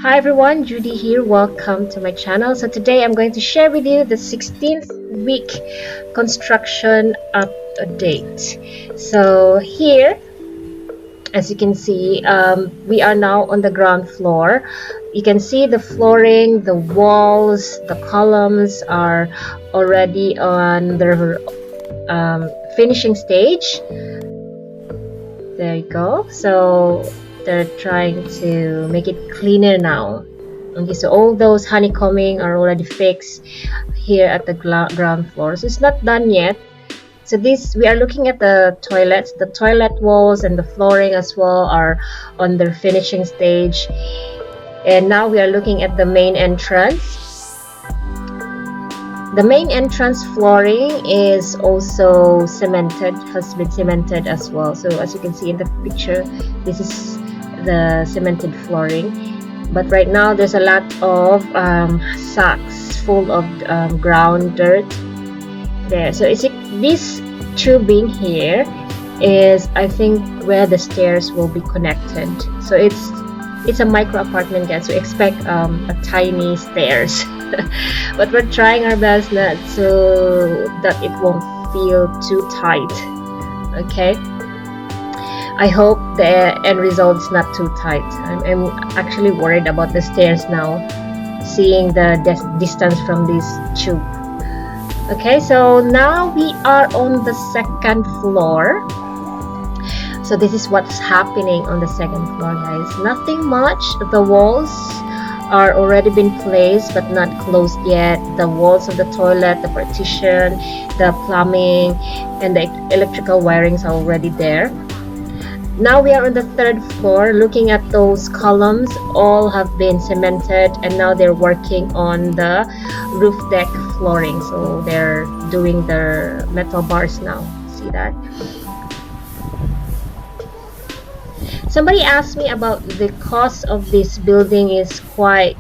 Hi everyone, Judy here. Welcome to my channel. So today I'm going to share with you the 16th week construction update. So here, as you can see, we are now on the ground floor. You can see the flooring, the walls, the columns are already on their finishing stage. There you go. So they're trying to make it cleaner now. Okay, so all those honeycombing are already fixed here at the ground floor. So it's not done yet. So this, we are looking at the toilets. The toilet walls and the flooring as well are on their finishing stage. And now we are looking at the main entrance. The main entrance flooring is also cemented, has been cemented as well. So as you can see in the picture, this is the cemented flooring. But right now there's a lot of sacks full of ground dirt there. So it's this tubing here is, I think, where the stairs will be connected. So it's a micro apartment, guys. So expect a tiny stairs. But we're trying our best not so that it won't feel too tight. Okay, I hope the end result is not too tight. I'm actually worried about the stairs now, seeing the distance from this tube. Okay, so now we are on the second floor. So this is what's happening on the second floor, guys. Nothing much. The walls are already been placed but not closed yet. The walls of the toilet, the partition, the plumbing, and the electrical wirings are already there. Now we are on the third floor. Looking at those columns, all have been cemented, and now they're working on the roof deck flooring. So they're doing their metal bars now. See that? Somebody asked me about the cost of this building. Is quite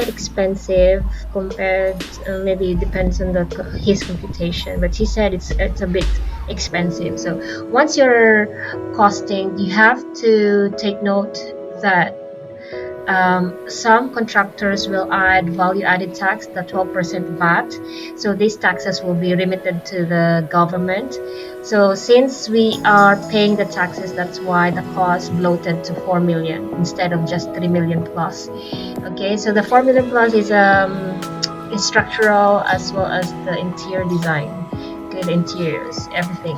expensive compared, maybe it depends on his computation, but he said it's a bit expensive. So once you're costing, you have to take note that some contractors will add value-added tax, the 12% VAT. So these taxes will be remitted to the government. So since we are paying the taxes, that's why the cost bloated to 4 million instead of just 3 million plus. Okay, so the 4 million plus is structural as well as the interior design. Okay, the interiors, everything,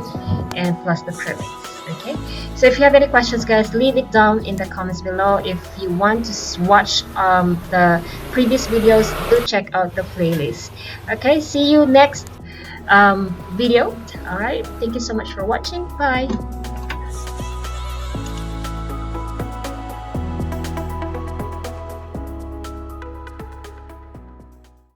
and plus the permits. Okay, so if you have any questions, guys, leave it down in the comments below. If you want to watch the previous videos, do check out the playlist. Okay, see you next video. All right, thank you so much for watching. Bye.